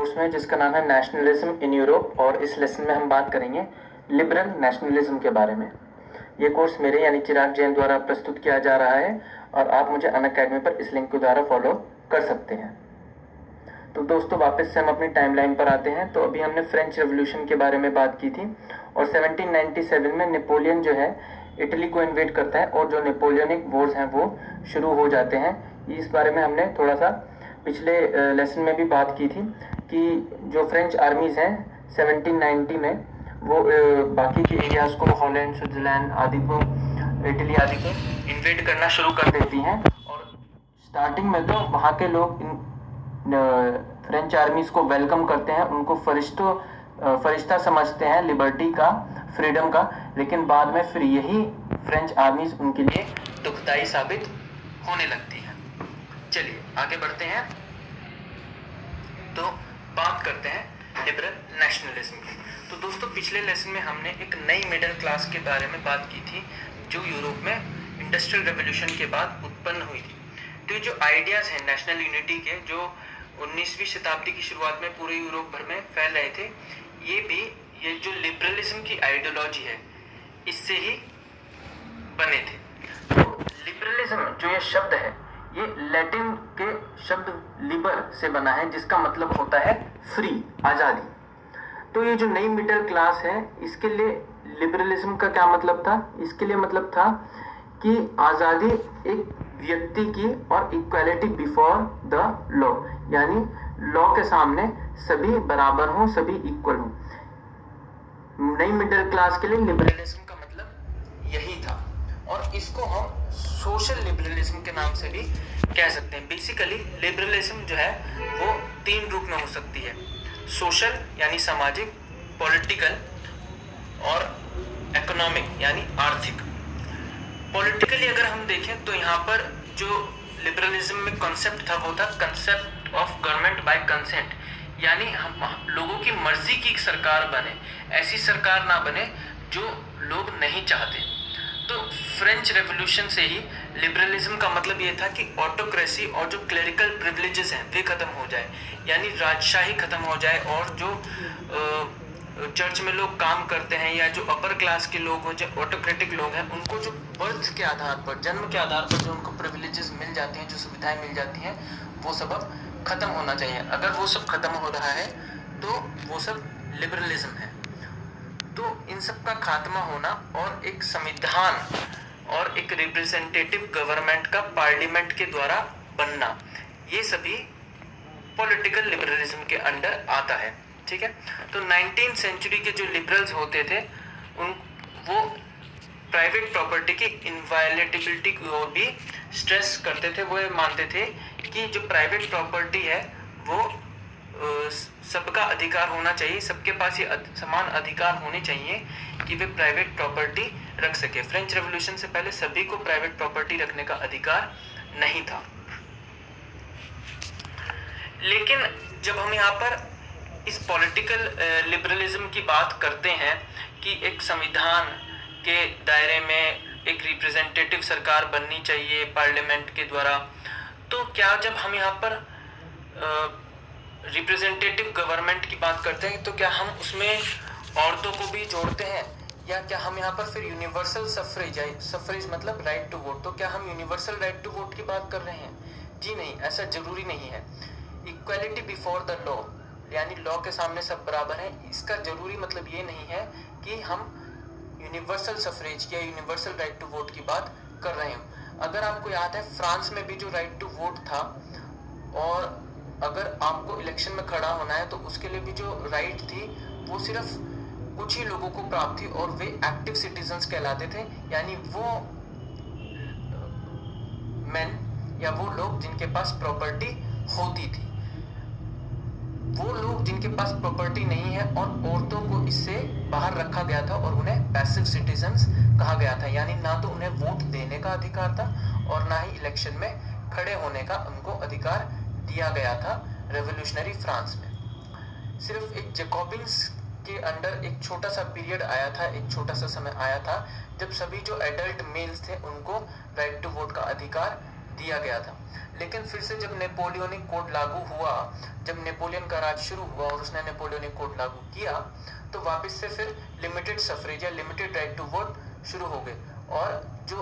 Course में जिसका नाम है नेशनलिज्म इन यूरोप, और इस लेसन में हम बात करेंगे लिबरल नेशनलिज्म के बारे में। ये कोर्स मेरे यानी चिराग जैन द्वारा प्रस्तुत किया जा रहा है और आप मुझे अनअकैडमी पर इस लिंक के द्वारा फॉलो कर सकते हैं। तो दोस्तों वापस से हम अपनी टाइमलाइन पर आते हैं। तो अभी हमने फ्रेंच रेवोल्यूशन के बारे में बात की थी और 1797 में नेपोलियन जो है इटली को इन्वेड करता है और जो नेपोलियनिक वॉर्स हैं वो शुरू हो जाते हैं। इस बारे में हमने थोड़ा सा पिछले लेसन में भी बात की थी कि जो फ्रेंच आर्मीज़ हैं 1790 में वो बाकी के एरियाज़ को, हॉलैंड, स्विट्ज़रलैंड आदि को, इटली आदि को इन्वेड करना शुरू कर देती हैं। और स्टार्टिंग में तो वहाँ के लोग फ्रेंच आर्मीज़ को वेलकम करते हैं, उनको फरिश्ता समझते हैं, लिबर्टी का, फ्रीडम का। लेकिन बाद में फिर यही फ्रेंच आर्मीज़ उनके लिए दुखदाई साबित होने लगती है। चलिए आगे बढ़ते हैं। तो बात करते हैं लिबरल नेशनलिज्म की। तो दोस्तों पिछले लेसन में हमने एक नई मिडिल क्लास के बारे में बात की थी जो यूरोप में इंडस्ट्रियल रेवोल्यूशन के बाद उत्पन्न हुई थी। तो ये जो आइडियाज़ हैं नेशनल यूनिटी के, जो 19वीं शताब्दी की शुरुआत में पूरे यूरोप भर में फैल रहे थे, ये जो लिबरलिज्म की आइडियोलॉजी है इससे ही बने थे। तो लिबरलिज्म जो ये शब्द है ये लैटिन के शब्द लिबर से बना है जिसका मतलब होता है फ्री, आज़ादी। तो ये जो नई मिडिल क्लास है इसके लिए लिबरलिज्म का क्या मतलब था? इसके लिए मतलब था कि आज़ादी एक व्यक्ति की और इक्वालिटी बिफोर द लॉ, यानी लॉ के सामने सभी बराबर हों, सभी इक्वल हों। नई मिडिल क्लास के लिए लिबरलिज्म का मतलब यही था और इसको हम सोशल लिबरलिज्म के नाम से भी कह सकते हैं। बेसिकली लिबरलिज्म जो है वो 3 रूप में हो सकती है, सोशल यानी सामाजिक, पॉलिटिकल और इकोनॉमिक यानी आर्थिक। पॉलिटिकली अगर हम देखें तो यहाँ पर जो लिबरलिज्म में कॉन्सेप्ट था वो था concept of government by consent, यानी हम लोगों की मर्जी की सरकार बने, ऐसी सरकार ना बने जो लोग नहीं चाहते। तो फ्रेंच रेवोल्यूशन से ही लिबरलिज्म का मतलब ये था कि ऑटोक्रेसी और जो क्लेरिकल प्रिविलेजेस हैं वे खत्म हो जाए, यानी राजशाही खत्म हो जाए और जो चर्च में लोग काम करते हैं या जो अपर क्लास के लोग हो, जो ऑटोक्रेटिक लोग हैं, उनको जो बर्थ के आधार पर, जन्म के आधार पर जो उनको प्रिविलेजेस मिल जाती हैं, जो सुविधाएं मिल जाती हैं, वो सब अब खत्म होना चाहिए। अगर वो सब खत्म हो रहा है तो वो सब लिबरलिज्म है। तो इन सब का खात्मा होना और एक संविधान और एक रिप्रेजेंटेटिव गवर्नमेंट का पार्लियामेंट के द्वारा बनना, ये सभी पॉलिटिकल लिबरलिज्म के अंडर आता है। ठीक है। तो 19वीं सेंचुरी के जो लिबरल्स होते थे वो प्राइवेट प्रॉपर्टी की इनवायलेटिबिलिटी की ओर भी स्ट्रेस करते थे। वो मानते थे कि जो प्राइवेट प्रॉपर्टी है वो सबका अधिकार होना चाहिए, सबके पास ये समान अधिकार होने चाहिए कि वे प्राइवेट प्रॉपर्टी रख सके। फ्रेंच रेवोल्यूशन से पहले सभी को प्राइवेट प्रॉपर्टी रखने का अधिकार नहीं था। लेकिन जब हम यहाँ पर इस पॉलिटिकल लिबरलिज्म की बात करते हैं कि एक संविधान के दायरे में एक रिप्रेजेंटेटिव सरकार बननी चाहिए पार्लियामेंट के द्वारा, तो क्या जब हम यहाँ पर रिप्रेजेंटेटिव गवर्नमेंट की बात करते हैं तो क्या हम उसमें औरतों को भी जोड़ते हैं, या क्या हम यहाँ पर फिर यूनिवर्सल सफरेज मतलब राइट टू वोट, तो क्या हम यूनिवर्सल राइट टू वोट की बात कर रहे हैं? जी नहीं, ऐसा जरूरी नहीं है। इक्वालिटी बिफोर द लॉ यानी लॉ के सामने सब बराबर हैं, इसका जरूरी मतलब ये नहीं है कि हम यूनिवर्सल सफरेज या यूनिवर्सल राइट टू वोट की बात कर रहे हैं। अगर आपको याद है फ्रांस में भी जो राइट टू वोट था, और अगर आपको इलेक्शन में खड़ा होना है तो उसके लिए भी जो राइट थी वो सिर्फ कुछ ही लोगों को प्राप्त थी और वे एक्टिव सिटीजन्स कहलाते थे, यानी वो मैन या वो लोग जिनके पास प्रॉपर्टी होती थी। वो लोग जिनके पास प्रॉपर्टी नहीं है और औरतों को इससे बाहर रखा गया था और उन्हें पैसिव सिटीजन्स कहा गया था, यानी ना तो उन्हें वोट देने का अधिकार था और ना ही इलेक्शन में खड़े होने का उनको अधिकार दिया गया था रेवोल्यूशनरी फ्रांस में। सिर्फ एक जैकोबिन्स के अंडर एक छोटा सा पीरियड आया था, एक छोटा सा समय आया था जब सभी जो एडल्ट मेल्स थे उनको राइट टू वोट का अधिकार दिया गया था। लेकिन फिर से जब नेपोलियनिक कोड लागू हुआ, जब नेपोलियन का राज शुरू हुआ और उसने नेपोलियनिक कोड लागू किया, तो वापस से फिर लिमिटेड सफरेज या लिमिटेड राइट टू वोट शुरू हो गए। और जो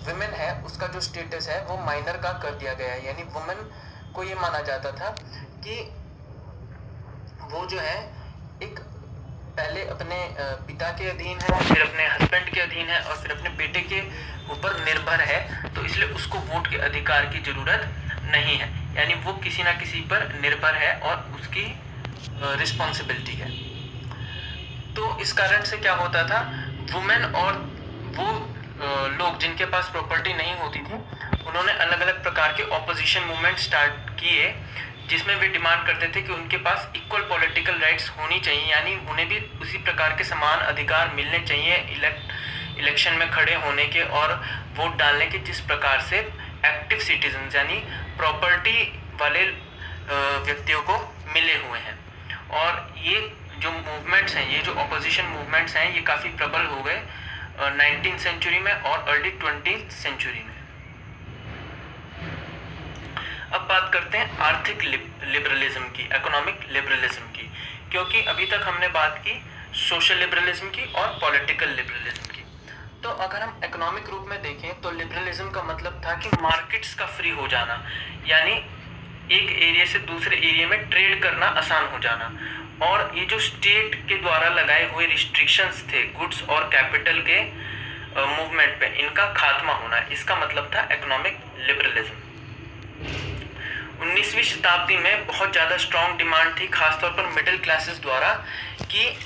वुमेन है उसका जो स्टेटस है वो माइनर का कर दिया गया है। यानी वुमेन को ये माना जाता था कि वो जो है एक पहले अपने पिता के अधीन है, फिर अपने हस्बैंड के अधीन है और फिर अपने बेटे के ऊपर निर्भर है, तो इसलिए उसको वोट के अधिकार की जरूरत नहीं है। यानी वो किसी ना किसी पर निर्भर है और उसकी रिस्पॉन्सिबिलिटी है। तो इस कारण से क्या होता था, वुमेन और वो लोग जिनके पास प्रॉपर्टी नहीं होती थी, उन्होंने अलग अलग प्रकार के ऑपोजिशन मूवमेंट स्टार्ट किए, जिसमें वे डिमांड करते थे कि उनके पास इक्वल पॉलिटिकल राइट्स होनी चाहिए, यानी उन्हें भी उसी प्रकार के समान अधिकार मिलने चाहिए इलेक्शन में खड़े होने के और वोट डालने के, जिस प्रकार से एक्टिव सिटीजन यानी प्रॉपर्टी वाले व्यक्तियों को मिले हुए हैं। और ये जो मूवमेंट्स हैं, ये जो ऑपोजिशन मूवमेंट्स हैं, ये काफ़ी प्रबल हो गए 19th सेंचुरी में और अर्ली 20th सेंचुरी में। अब बात करते हैं आर्थिक लिबरलिज्म की, इकोनॉमिक लिबरलिज्म की, क्योंकि अभी तक हमने बात की सोशल लिबरलिज्म की और पॉलिटिकल लिबरलिज्म की। तो अगर हम इकोनॉमिक रूप में देखें तो लिबरलिज्म का मतलब था कि मार्केट्स का फ्री हो जाना, यानी एक एरिया से दूसरे एरिया में ट्रेड करना आसान हो जाना। और ये जो स्टेट के द्वारा लगाए हुए रिस्ट्रिक्शंस थे गुड्स और कैपिटल के मूवमेंट पे, इनका खात्मा होना, इसका मतलब था इकोनॉमिक लिबरलिज्म। 19वीं शताब्दी में बहुत ज़्यादा स्ट्रॉन्ग डिमांड थी, खासतौर पर मिडिल क्लासेस द्वारा, कि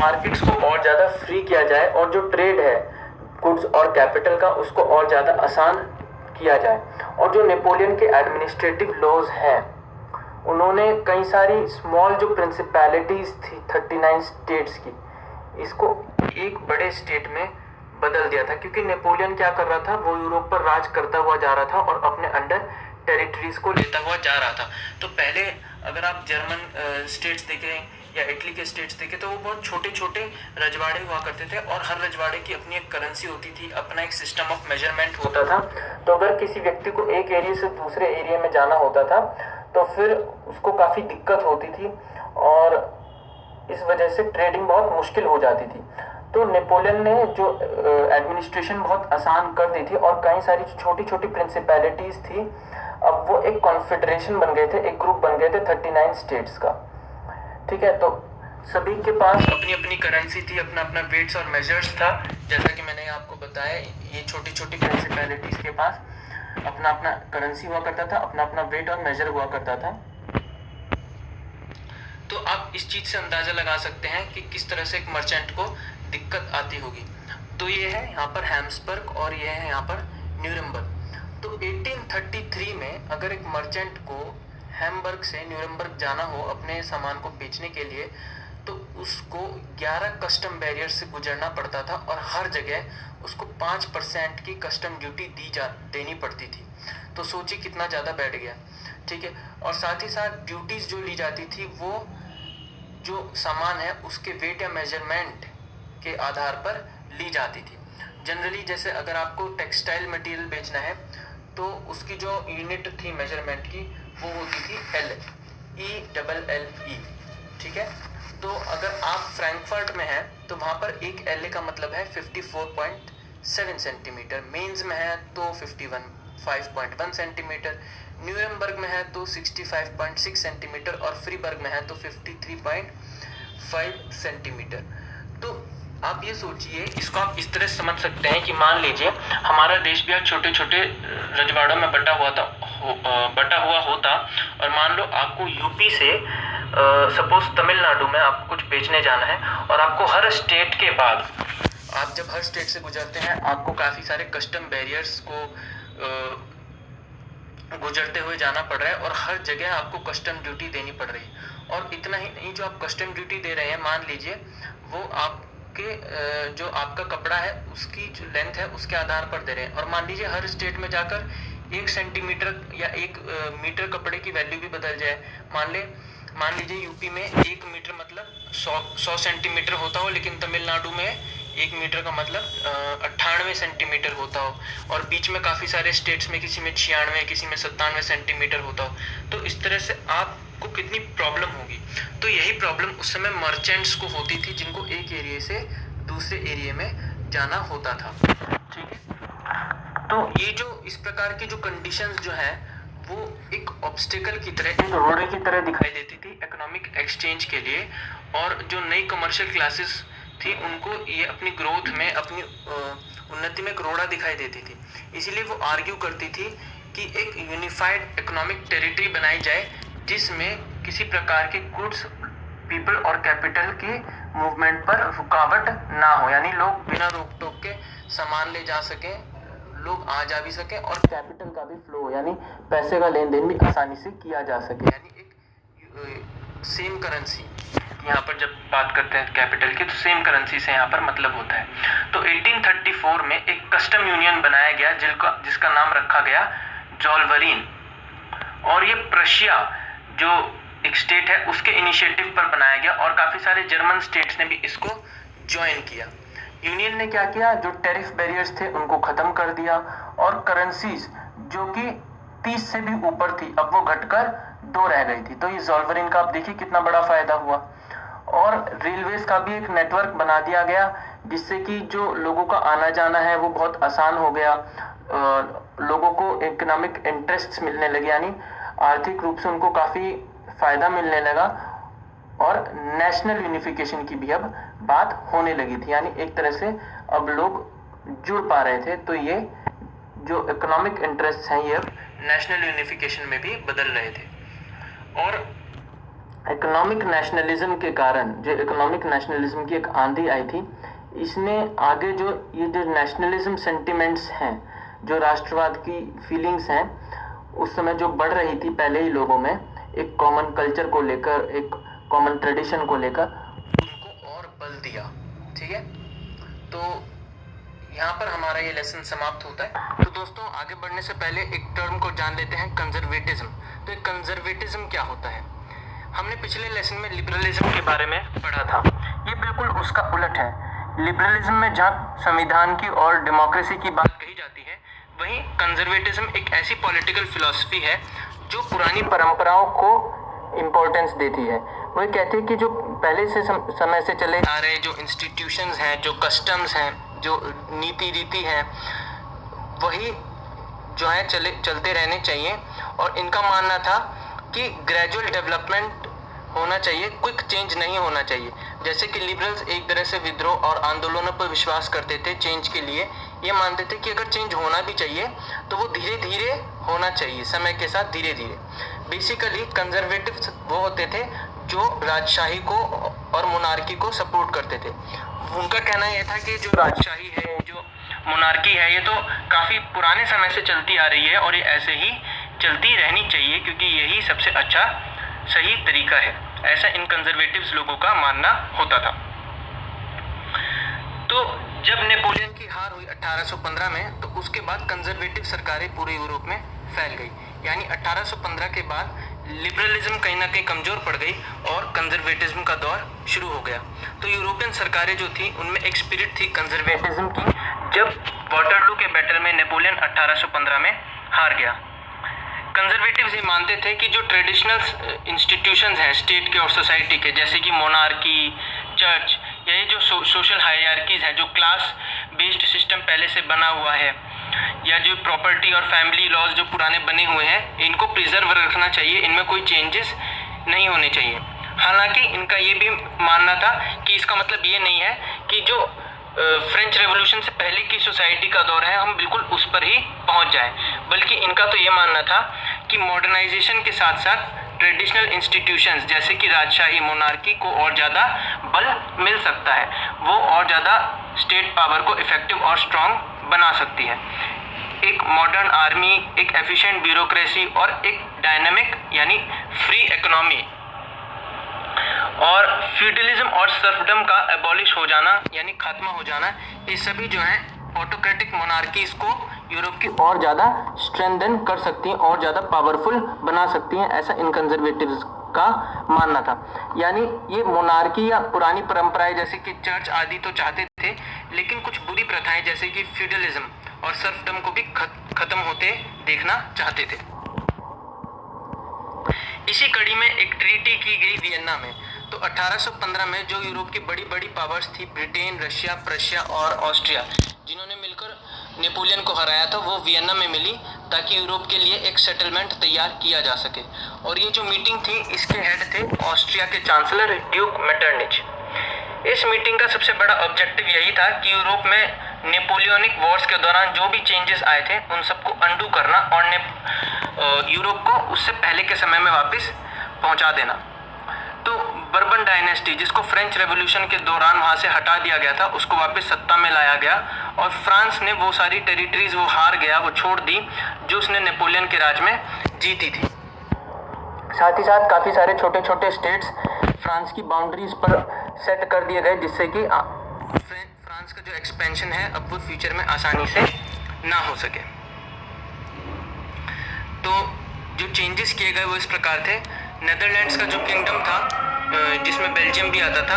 मार्केट्स को और ज़्यादा फ्री किया जाए और जो ट्रेड है गुड्स और कैपिटल का, उसको और ज़्यादा आसान किया जाए। और जो नेपोलियन के एडमिनिस्ट्रेटिव लॉज हैं, उन्होंने कई सारी स्मॉल जो प्रिंसिपैलिटीज़ थी 39 स्टेट्स की, इसको एक बड़े स्टेट में बदल दिया था, क्योंकि नेपोलियन क्या कर रहा था, वो यूरोप पर राज करता हुआ जा रहा था और अपने अंडर टेरिटरीज को लेता हुआ जा रहा था। तो पहले अगर आप जर्मन स्टेट्स देखें या इटली के स्टेट्स देखें, तो वो बहुत छोटे छोटे रजवाड़े हुआ करते थे और हर रजवाड़े की अपनी एक करेंसी होती थी, अपना एक सिस्टम ऑफ मेजरमेंट होता था। तो अगर किसी व्यक्ति को एक एरिया से दूसरे एरिया में जाना होता था तो फिर उसको काफ़ी दिक्कत होती थी और इस वजह से ट्रेडिंग बहुत मुश्किल हो जाती थी। तो नेपोलियन ने जो एडमिनिस्ट्रेशन बहुत आसान कर दी थी और कई सारी छोटी छोटी प्रिंसिपैलिटीज़ थी, अब वो एक कॉन्फेडरेशन बन गए थे, एक ग्रुप बन गए थे 39 स्टेट्स का। ठीक है, तो सभी के पास अपनी अपनी करेंसी थी, अपना अपना वेट्स और मेजर्स था। जैसा कि मैंने आपको बताया, ये छोटी छोटी प्रिंसिपैलिटीज़ के पास अपना अपना करेंसी हुआ करता था, अपना अपना वेट और मेजर हुआ करता था। तो आप इस चीज़ से अंदाज़ा लगा सकते हैं कि किस तरह से एक मर्चेंट को दिक्कत आती होगी। तो ये है यहाँ पर हैम्सबर्ग और ये है यहाँ पर न्यूरमबर्ग। तो 1833 में अगर एक मर्चेंट को हैम्बर्ग से न्यूरमबर्ग जाना हो अपने सामान को बेचने के लिए, तो उसको 11 कस्टम बैरियर से गुजरना पड़ता था और हर जगह उसको 5% की कस्टम ड्यूटी देनी पड़ती थी। तो सोचिए कितना ज़्यादा बैठ गया। ठीक है, और साथ ही साथ ड्यूटीज़ जो ली जाती थी वो जो सामान है उसके वेट या मेजरमेंट के आधार पर ली जाती थी। जनरली जैसे अगर आपको टेक्सटाइल मटेरियल बेचना है तो उसकी जो यूनिट थी मेजरमेंट की वो होती थी LE। ठीक है, तो अगर आप फ्रैंकफर्ट में हैं तो वहाँ पर एक LA का मतलब है 54.7 सेंटीमीटर, मेंस में है तो 5.1 सेंटीमीटर, न्यूरमबर्ग में है तो 65.6 सेंटीमीटर और फ्रीबर्ग में है तो 53.5 सेंटीमीटर। तो आप ये सोचिए, इसको आप इस तरह समझ सकते हैं कि मान लीजिए हमारा देश भी छोटे छोटे रजवाड़ों में बटा हुआ होता और मान लो आपको यूपी से सपोज तमिलनाडु में आपको कुछ बेचने जाना है और आपको हर स्टेट के बाद, आप जब हर स्टेट से गुजरते हैं आपको काफ़ी सारे कस्टम बैरियर्स को गुजरते हुए जाना पड़ रहा है और हर जगह आपको कस्टम ड्यूटी देनी पड़ रही है। और इतना ही नहीं, जो आप कस्टम ड्यूटी दे रहे हैं, मान लीजिए वो आपके जो आपका कपड़ा है उसकी जो लेंथ है उसके आधार पर दे रहे हैं। और मान लीजिए हर स्टेट में जाकर 1 सेंटीमीटर या 1 मीटर कपड़े की वैल्यू भी बदल जाए। मान लीजिए यूपी में 1 मीटर मतलब 100 सेंटीमीटर होता हो, लेकिन तमिलनाडु में 1 मीटर का मतलब 98 सेंटीमीटर होता हो, और बीच में काफ़ी सारे स्टेट्स में किसी में 96, किसी में 97 सेंटीमीटर होता हो, तो इस तरह से आपको कितनी प्रॉब्लम होगी। तो यही प्रॉब्लम उस समय मर्चेंट्स को होती थी, जिनको एक एरिया से दूसरे एरिया में जाना होता था। ठीक है, तो ये जो इस प्रकार की जो कंडीशंस जो है वो एक ऑब्स्टिकल की तरह, एक रोड़े की तरह दिखाई देती थी इकोनॉमिक एक्सचेंज के लिए, और जो नई कमर्शियल क्लासेस थी उनको ये अपनी ग्रोथ में, अपनी उन्नति में एक रोड़ा दिखाई देती थी। इसीलिए वो आर्ग्यू करती थी कि एक यूनिफाइड इकोनॉमिक टेरिटरी बनाई जाए जिसमें किसी प्रकार के गुड्स, पीपल और कैपिटल के मूवमेंट पर रुकावट ना हो, यानी लोग बिना रोक टोक के सामान ले जा सकें, लोग आ जा भी सकें, और कैपिटल का भी फ्लो, यानी पैसे का लेन देन भी आसानी से किया जा सके, यानी एक सेम करेंसी। यहाँ पर जब बात करते हैं कैपिटल की, तो सेम करेंसी से यहाँ पर मतलब होता है। तो 1834 में एक कस्टम यूनियन बनाया गया जिसका नाम रखा गया जॉल्वरीन, और ये प्रशिया जो एक स्टेट है उसके इनिशिएटिव पर बनाया गया, और काफ़ी सारे जर्मन स्टेट्स ने भी इसको ज्वाइन किया। यूनियन ने क्या किया, जो टैरिफ बैरियर्स थे उनको ख़त्म कर दिया, और करेंसीज जो कि 30 से भी ऊपर थी अब वो घटकर 2 रह गई थी। तो ये जॉल्वरीन का आप देखिए कितना बड़ा फायदा हुआ। और रेलवेज का भी एक नेटवर्क बना दिया गया जिससे कि जो लोगों का आना जाना है वो बहुत आसान हो गया, लोगों को इकोनॉमिक इंटरेस्ट मिलने लगे, यानी आर्थिक रूप से उनको काफ़ी फायदा मिलने लगा, और नेशनल यूनिफिकेशन की भी अब बात होने लगी थी, यानी एक तरह से अब लोग जुड़ पा रहे थे। तो ये जो इकोनॉमिक इंटरेस्ट हैं ये अब नेशनल यूनिफिकेशन में भी बदल रहे थे। और इकोनॉमिक नेशनलिज्म के कारण, जो इकोनॉमिक नेशनलिज्म की एक आंधी आई थी, इसने आगे जो ये जो नेशनलिज्म सेंटिमेंट्स हैं, जो राष्ट्रवाद की फीलिंग्स हैं, उस समय जो बढ़ रही थी पहले ही लोगों में, एक कॉमन कल्चर को लेकर, एक कॉमन ट्रेडिशन को लेकर, उनको और बल दिया। ठीक है, तो यहाँ पर हमारा ये लेसन समाप्त होता है। तो दोस्तों, आगे बढ़ने से पहले एक टर्म को जान लेते हैं, कंजर्वेटिज्म। तो ये कंजर्वेटिज्म क्या होता है? हमने पिछले लेसन में लिबरलिज्म के बारे में पढ़ा था, ये बिल्कुल उसका उलट है। लिबरलिज्म में जहाँ संविधान की और डेमोक्रेसी की बात कही जाती है, वहीं कंजर्वेटिज्म एक ऐसी पॉलिटिकल फिलॉसफी है जो पुरानी परंपराओं को इम्पोर्टेंस देती है। वो कहती है कि जो पहले से समय से चले आ रहे जो इंस्टीट्यूशंस हैं, जो कस्टम्स हैं, जो नीति रीति है, वही जो है चलते रहने चाहिए, और इनका मानना था कि ग्रेजुअल डेवलपमेंट होना चाहिए, क्विक चेंज नहीं होना चाहिए। जैसे कि लिबरल्स एक तरह से विद्रोह और आंदोलनों पर विश्वास करते थे चेंज के लिए, ये मानते थे कि अगर चेंज होना भी चाहिए तो वो धीरे धीरे होना चाहिए, समय के साथ धीरे धीरे। बेसिकली कंजर्वेटिव्स वो होते थे जो राजशाही को और मोनार्की को सपोर्ट करते थे। उनका कहना यह था कि जो राजशाही है, जो मोनार्की है, ये तो काफ़ी पुराने समय से चलती आ रही है और ये ऐसे ही चलती रहनी चाहिए, क्योंकि यही सबसे अच्छा सही तरीका है। ऐसा इन कंजर्वेटिव्स लोगों का मानना होता था। तो जब नेपोलियन की हार हुई 1815 में, तो उसके बाद कंजर्वेटिव सरकारें पूरे यूरोप में फैल गई, यानी 1815 के बाद लिबरलिज्म कहीं ना कहीं कमज़ोर पड़ गई और कंजर्वेटिज्म का दौर शुरू हो गया। तो यूरोपियन सरकारें जो थी उनमें एक स्पिरिट थी कंजर्वेटिज्म की। जब वाटरलू के बैटल में नेपोलियन 1815 में हार गया, कंजर्वेटिव्स ये मानते थे कि जो ट्रेडिशनल इंस्टीट्यूशंस हैं स्टेट के और सोसाइटी के, जैसे कि मोनार्की, चर्च, या ये जो सोशल हायरार्कीज़ हैं, जो क्लास बेस्ड सिस्टम पहले से बना हुआ है, या जो प्रॉपर्टी और फैमिली लॉज जो पुराने बने हुए हैं, इनको प्रिजर्व रखना चाहिए, इनमें कोई चेंजेस नहीं होने चाहिए। हालांकि इनका ये भी मानना था कि इसका मतलब ये नहीं है कि जो फ्रेंच रेवोल्यूशन से पहले की सोसाइटी का दौर है हम बिल्कुल उस पर ही पहुंच जाएं, बल्कि इनका तो ये मानना था कि मॉडर्नाइजेशन के साथ साथ ट्रेडिशनल इंस्टीट्यूशंस जैसे कि राजशाही, मोनार्की को और ज़्यादा बल मिल सकता है, वो और ज़्यादा स्टेट पावर को इफेक्टिव और स्ट्रॉन्ग बना सकती है। एक मॉडर्न आर्मी, एक एफिशिएंट ब्यूरोक्रेसी और एक डायनामिक यानी फ्री इकोनॉमी, और फ्यूडलिज्म और सर्फडम का एबॉलिश हो जाना यानी खात्मा हो जाना, ये सभी जो है ऑटोक्रेटिक मोनार्कीज को यूरोप की और ज़्यादा स्ट्रेंथन कर सकती हैं और ज़्यादा पावरफुल बना सकती हैं, ऐसा इन कंजर्वेटिव्स का मानना था। यानी ये मोनार्की या पुरानी परंपराएं जैसे कि चर्च आदि तो चाहते थे, लेकिन कुछ बुरी प्रथाएं जैसे कि फ्यूडलिज्म और सर्फडम को भी खत्म होते देखना चाहते थे। इसी कड़ी में एक ट्रीटी की गई वियना में। तो 1815 में जो यूरोप की बड़ी बड़ी पावर्स थी, ब्रिटेन, रशिया, प्रशिया और ऑस्ट्रिया, जिन्होंने मिलकर नेपोलियन को हराया था, वो वियना में मिली ताकि यूरोप के लिए एक सेटलमेंट तैयार किया जा सके। और ये जो मीटिंग थी, इसके हेड थे ऑस्ट्रिया के चांसलर ड्यूक मेटरनिच। इस मीटिंग का सबसे बड़ा ऑब्जेक्टिव यही था कि यूरोप में नेपोलियनिक वॉर्स के दौरान जो भी चेंजेस आए थे उन सबको अंडू करना और यूरोप को उससे पहले के समय में वापस पहुंचा देना। तो बर्बन डायनेस्टी, जिसको फ्रेंच रेवोल्यूशन के दौरान वहाँ से हटा दिया गया था, उसको वापस सत्ता में लाया गया और फ्रांस ने वो सारी टेरिटरीज वो हार गया, वो छोड़ दी जो उसने नेपोलियन के राज में जीती थी। साथ ही साथ काफ़ी सारे छोटे छोटे स्टेट्स फ्रांस की बाउंड्रीज पर सेट कर दिए गए, जिससे कि फ्रांस का जो एक्सपेंशन है अब वो फ्यूचर में आसानी से ना हो सके। तो जो चेंजेस किए गए वो इस प्रकार थे। नेदरलैंड्स का जो किंगडम था, जिसमें बेल्जियम भी आता था,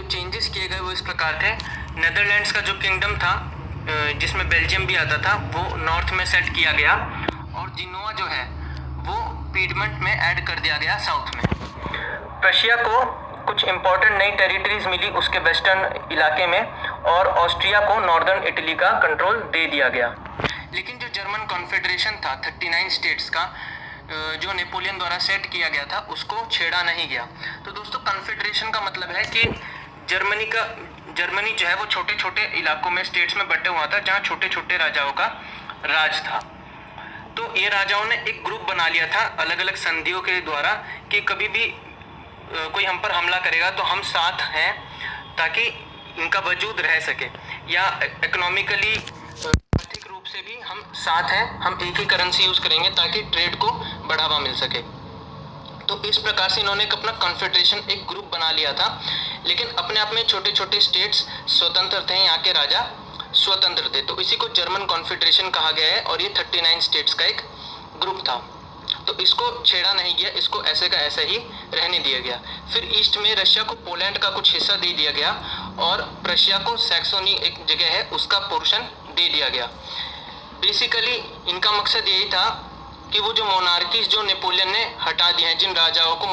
चेंजेस किए गए वो इस प्रकार थे। नेदरलैंड्स का जो किंगडम था, जिसमें बेल्जियम भी आता था, वो नॉर्थ में सेट किया गया और जिनोआ जो है वो पीडमेंट में ऐड कर दिया गया साउथ में। प्रशिया को कुछ इंपॉर्टेंट नई टेरिटरीज मिली उसके वेस्टर्न इलाके में और ऑस्ट्रिया को नॉर्दर्न इटली का कंट्रोल दे दिया गया। लेकिन जो जर्मन कॉन्फेडरेशन था 39 स्टेट्स का, जो नेपोलियन द्वारा सेट किया गया था, उसको छेड़ा नहीं गया। तो दोस्तों, कॉन्फेडरेशन का मतलब है कि जर्मनी जो है वो छोटे छोटे इलाकों में, स्टेट्स में बटे हुआ था, जहाँ छोटे छोटे राजाओं का राज था। तो ये राजाओं ने एक ग्रुप बना लिया था अलग अलग संधियों के द्वारा कि कभी भी कोई हम पर हमला करेगा तो हम साथ हैं, ताकि इनका वजूद रह सके, या इकोनॉमिकली आर्थिक रूप से भी हम साथ हैं, हम एक ही करेंसी यूज़ करेंगे ताकि ट्रेड को बढ़ावा मिल सके। तो इस प्रकार से इन्होंने एक अपना कॉन्फेडरेशन, एक ग्रुप बना लिया था, लेकिन अपने आप में छोटे छोटे स्टेट्स स्वतंत्र थे, यहाँ के राजा स्वतंत्र थे। तो इसी को जर्मन कॉन्फेडरेशन कहा गया है और ये 39 स्टेट्स का एक ग्रुप था। तो इसको छेड़ा नहीं गया, इसको ऐसे का ऐसा ही रहने दिया गया। फिर ईस्ट में रशिया को पोलैंड का कुछ हिस्सा दे दिया गया और प्रशिया को सैक्सोनी एक जगह है उसका पोर्शन दे दिया गया। बेसिकली इनका मकसद यही था कि वो जो मोनार्कीज जो नेपोलियन ने हटा दिए हैं, जिन राजाओं को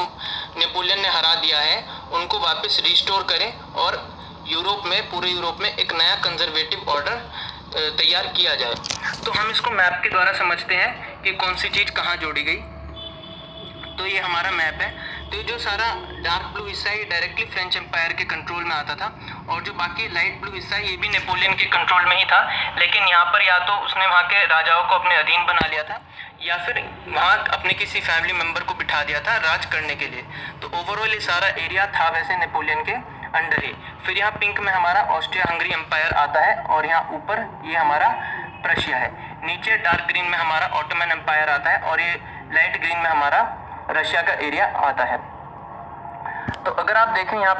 नेपोलियन ने हरा दिया है, उनको वापस रिस्टोर करें और यूरोप में, पूरे यूरोप में एक नया कंजर्वेटिव ऑर्डर तैयार किया जाए। तो हम इसको मैप के द्वारा समझते हैं कि कौन सी चीज़ कहाँ जोड़ी गई। तो ये हमारा मैप है। तो जो सारा डार्क ब्लू हिस्सा है ये डायरेक्टली फ्रेंच एम्पायर के कंट्रोल में आता था, और जो बाकी लाइट ब्लू हिस्सा है ये भी नेपोलियन के कंट्रोल में ही था, लेकिन यहाँ पर या तो उसने वहाँ के राजाओं को अपने अधीन बना लिया था या फिर वहाँ अपने किसी फैमिली मेम्बर को बिठा दिया था राज करने के लिए। तो ओवरऑल ये सारा एरिया था वैसे नेपोलियन के अंडर ही। फिर यहाँ पिंक में हमारा ऑस्ट्रिया हंगरी एम्पायर आता है और यहाँ ऊपर ये हमारा प्रशिया है। नीचे डार्क ग्रीन में हमारा ऑटोमन एम्पायर आता है और ये लाइट ग्रीन में हमारा रशिया का एरिया आता है। तो अगर आप देखें यहाँ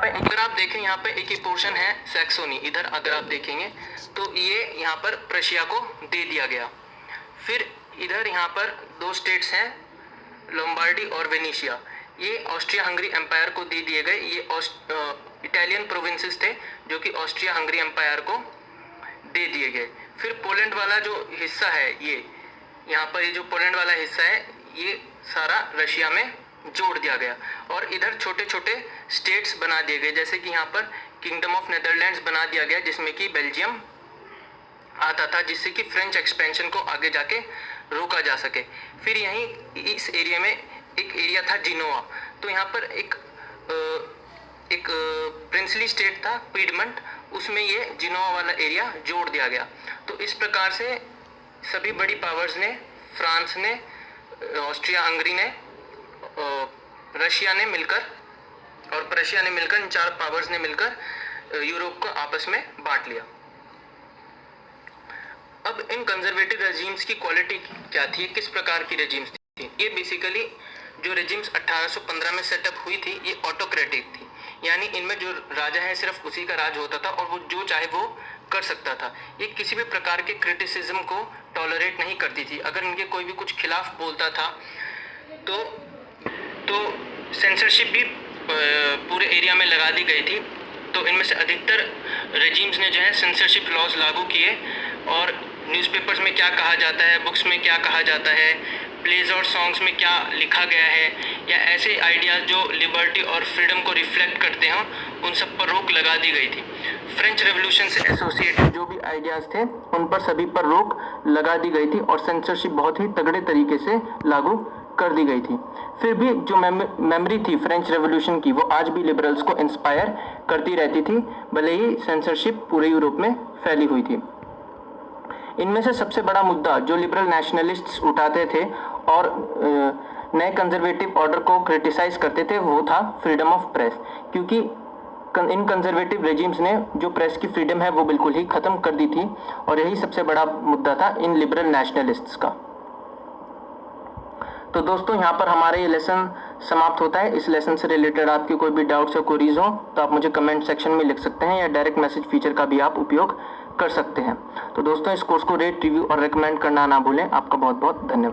पे एक ही पोर्शन है सैक्सोनी, इधर अगर आप देखेंगे तो ये यहाँ पर प्रशिया को दे दिया गया। फिर इधर यहाँ पर दो स्टेट्स हैं, लोम्बार्डी और वेनेशिया, ये ऑस्ट्रिया हंगरी एम्पायर को दे दिए गए। ये इटालियन प्रोविंसेस थे जो कि ऑस्ट्रिया हंगरी एम्पायर को दे दिए गए। फिर पोलैंड वाला जो हिस्सा है, ये यहाँ पर ये जो पोलैंड वाला हिस्सा है ये सारा रशिया में जोड़ दिया गया और इधर छोटे छोटे स्टेट्स बना दिए गए, जैसे कि यहाँ पर किंगडम ऑफ नेदरलैंड्स बना दिया गया जिसमें कि बेल्जियम आता था, जिससे कि फ्रेंच एक्सपेंशन को आगे जाके रोका जा सके। फिर यहीं इस एरिया में एक एरिया था जिनोआ, तो यहाँ पर एक प्रिंसली स्टेट था पीडमंट, उसमें ये जिनोआ वाला एरिया जोड़ दिया गया। तो इस प्रकार से सभी बड़ी पावर्स ने, फ्रांस ने, ऑस्ट्रिया हंगरी ने, रशिया ने मिलकर और प्रशिया ने मिलकर, इन चार पावर्स ने मिलकर यूरोप को आपस में बांट लिया। अब इन कंजर्वेटिव रेजिम्स की क्वालिटी क्या थी, किस प्रकार की रेजिम्स थी? ये बेसिकली जो रेजिम्स 1815 में सेटअप हुई थी ये ऑटोक्रेटिक थी, यानी इनमें जो राजा है सिर्फ उसी का राज होता था और वो जो चाहे वो कर सकता था। ये किसी भी प्रकार के क्रिटिसिज्म को टॉलरेट नहीं करती थी। अगर इनके कोई भी कुछ खिलाफ बोलता था तो सेंसरशिप भी पूरे एरिया में लगा दी गई थी। तो इनमें से अधिकतर रेजिम्स ने जो है सेंसरशिप लॉज लागू किए और न्यूज़पेपर्स में क्या कहा जाता है, बुक्स में क्या कहा जाता है, प्लेज और सॉन्ग्स में क्या लिखा गया है, या ऐसे आइडियाज़ जो लिबर्टी और फ्रीडम को रिफ्लेक्ट करते हों, उन सब पर रोक लगा दी गई थी। फ्रेंच रेवोल्यूशन से एसोसिएटेड जो भी आइडियाज़ थे उन पर सभी पर रोक लगा दी गई थी और सेंसरशिप बहुत ही तगड़े तरीके से लागू कर दी गई थी। फिर भी जो मेमोरी थी फ्रेंच रेवोल्यूशन की, वो आज भी लिबरल्स को इंस्पायर करती रहती थी, भले ही सेंसरशिप पूरे यूरोप में फैली हुई थी। इनमें से सबसे बड़ा मुद्दा जो लिबरल नेशनलिस्ट्स उठाते थे और नए कंजर्वेटिव ऑर्डर को क्रिटिसाइज करते थे, वो था फ्रीडम ऑफ प्रेस, क्योंकि इन कंजर्वेटिव रेजिम्स ने जो प्रेस की फ्रीडम है वो बिल्कुल ही ख़त्म कर दी थी और यही सबसे बड़ा मुद्दा था इन लिबरल नेशनलिस्ट्स का। तो दोस्तों, यहाँ पर हमारा ये लेसन समाप्त होता है। इस लेसन से रिलेटेड आपकी कोई भी डाउट्स या क्वेरीज हो तो आप मुझे कमेंट सेक्शन में लिख सकते हैं या डायरेक्ट मैसेज फीचर का भी आप उपयोग कर सकते हैं। तो दोस्तों, इस कोर्स को रेट, रिव्यू और रेकमेंड करना ना भूलें। आपका बहुत बहुत धन्यवाद।